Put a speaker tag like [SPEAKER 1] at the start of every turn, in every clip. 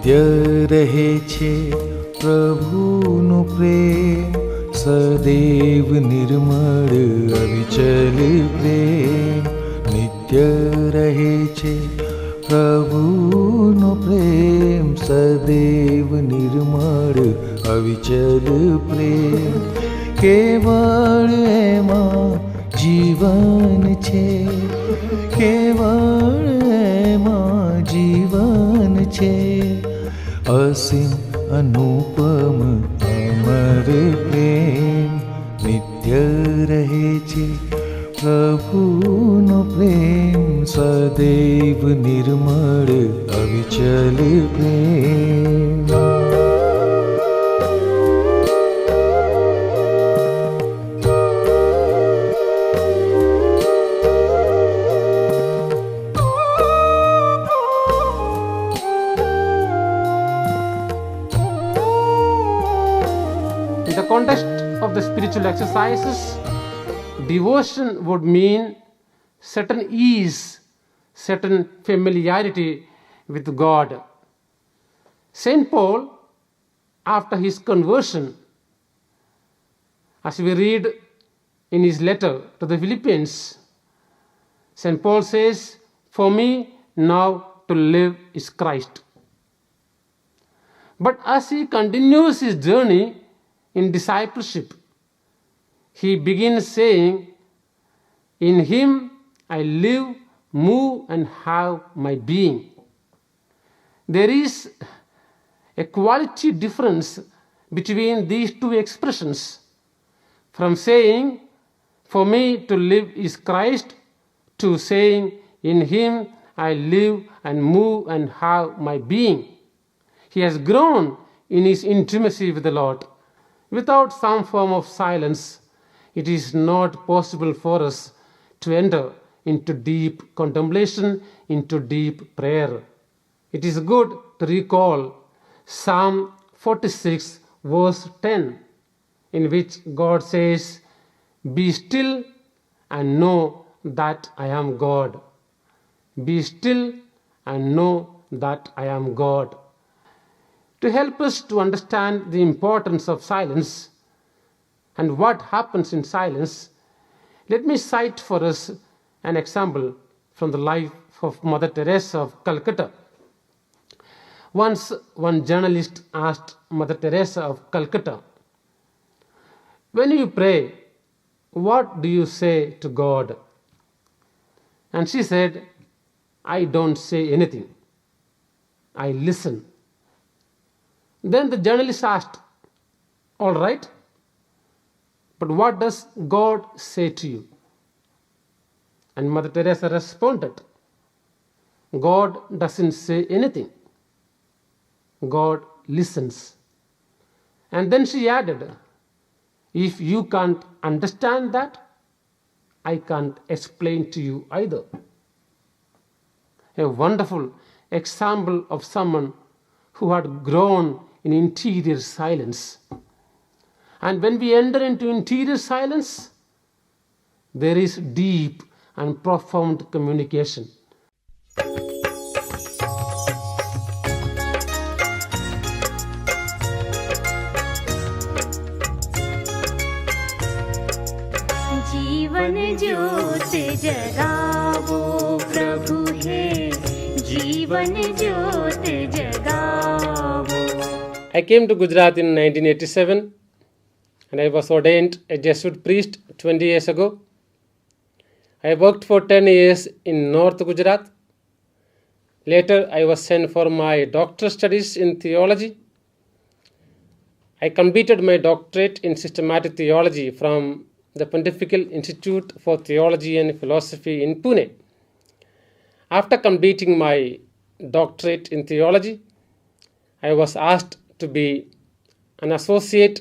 [SPEAKER 1] નિત્ય રહે છે પ્રભુનો પ્રેમ, સદૈવ નિર્મળ અવિચલ પ્રેમ. નિત્ય રહે છે પ્રભુનો પ્રેમ, સદૈવ નિર્મળ અવિચલ પ્રેમ. કેવળ એમાં જીવન છે, કેવળ એમાં જીવન છે. અસીમ અનુપમ અમર પ્રેમ, નિત્ય રહે છે પ્રભુનો પ્રેમ, સદૈવ નિર્મળ અવિચલ પ્રેમ.
[SPEAKER 2] In the context of the spiritual exercises, devotion would mean certain ease, certain familiarity with God. St. Paul, after his conversion, as we read in his letter to the Philippians, St. Paul says, "For me now to live is Christ." But as he continues his journey in discipleship, he begins saying, "In him I live, move, and have my being." There is a quality difference between these two expressions, from saying, "For me to live is Christ," to saying, "In him I live and move and have my being." He has grown in his intimacy with the Lord. Without some form of silence, it is not possible for us to enter into deep contemplation, into deep prayer. It is good to recall Psalm 46 verse 10, in which God says, "Be still and know that I am God." Be still and know that I am God. To help us to understand the importance of silence and what happens in silence, let me cite for us an example from the life of Mother Teresa of Calcutta. Once one journalist asked Mother Teresa of Calcutta, "When you pray, what do you say to God?" And she said, "I don't say anything. I listen." Then the journalist asked, "All right, but what does God say to you?" And Mother Teresa responded, "God doesn't say anything. God listens." And then she added, "If you can't understand that, I can't explain to you either." A wonderful example of someone who had grown in interior silence. And when we enter into interior silence, there is deep and profound communication.
[SPEAKER 3] जीवन ज्योत जगावो प्रभु है, जीवन ज्योत जगावो.
[SPEAKER 2] I came to Gujarat in 1987 and I was ordained a Jesuit priest 20 years ago. I worked for 10 years in North Gujarat. Later, I was sent for my doctoral studies in theology. I completed my doctorate in systematic theology from the Pontifical Institute for Theology and Philosophy in Pune. After completing my doctorate in theology, I was asked to be an associate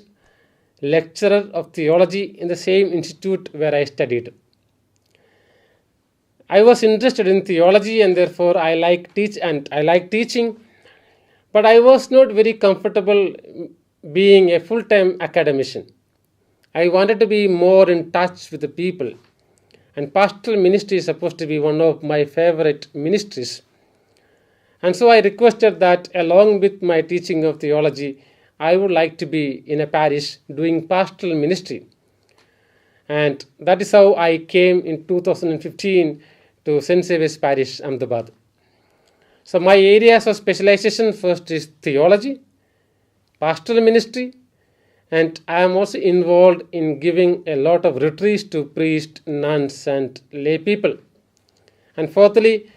[SPEAKER 2] lecturer of theology in the same institute where I studied. I was interested in theology and therefore I like teaching, but I was not very comfortable being a full-time academician. I wanted to be more in touch with the people, and pastoral ministry is supposed to be one of my favorite ministries. And so I requested that along with my teaching of theology, I would like to be in a parish doing pastoral ministry. And that is how I came in 2015 to St. Saviour's Parish, Ahmedabad. So my areas of specialization first is theology, pastoral ministry, and I am also involved in giving a lot of retreats to priests, nuns, and lay people. And fourthly,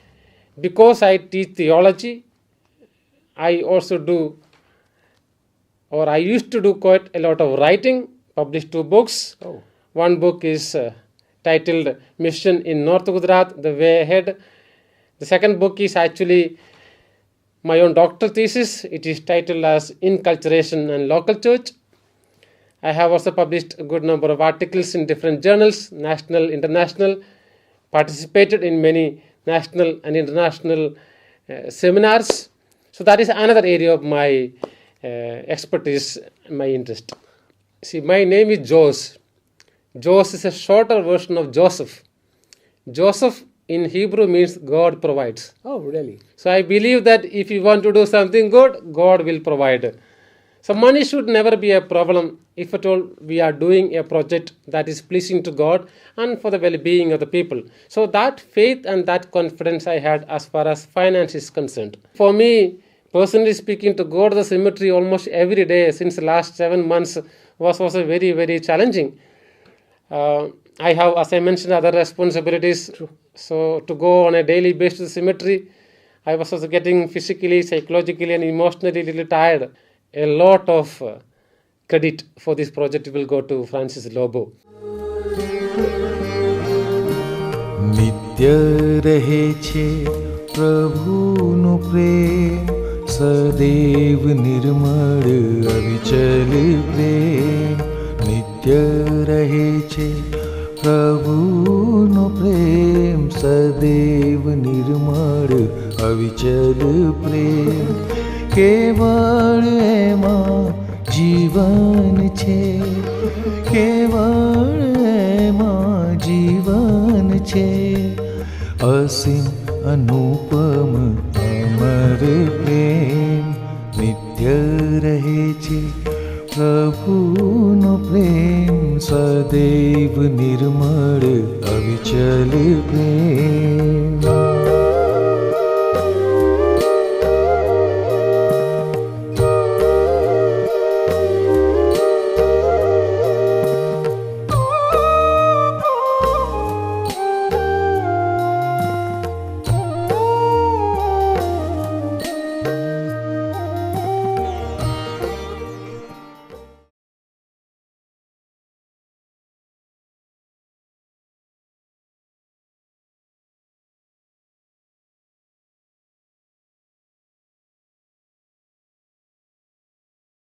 [SPEAKER 2] because I teach theology, I also do, or I used to do quite a lot of writing, published 2 books.
[SPEAKER 1] Oh.
[SPEAKER 2] One book is titled Mission in North Gujarat, The Way Ahead. The second book is actually my own doctoral thesis. It is titled as Inculturation and Local Church. I have also published a good number of articles in different journals, national, international, participated in many national and international seminars. So that is another area of my expertise, my interest. See, my name is Jose. Jose is a shorter version of Joseph. Joseph in Hebrew means God provides.
[SPEAKER 1] Oh, really?
[SPEAKER 2] So I believe that if you want to do something good, God will provide. So money should never be a problem if at all we are doing a project that is pleasing to God and for the well-being of the people. So that faith and that confidence I had as far as finance is concerned. For me, personally speaking, to go to the cemetery almost every day since the last 7 months was also very, very challenging. I have, as I mentioned, other responsibilities. So to go on a daily basis to the cemetery, I was also getting physically, psychologically, and emotionally a little tired. A lot of credit for this project will go to Francis Lobo.
[SPEAKER 1] નિત્ય રહે છે પ્રભુનો પ્રેમ સદૈવ નિર્મળ અવિચલ પ્રેમ નિત્ય રહે છે પ્રભુનો પ્રેમ સદૈવ નિર્મળ અવિચલ પ્રેમ કેવળ એમાં જીવન છે કેવળ એમાં જીવન છે અસીમ અનુપમ અમર પ્રેમ નિત્ય રહે છે પ્રભુનો પ્રેમ સદૈવ નિર્મળ અવિચલ પ્રેમ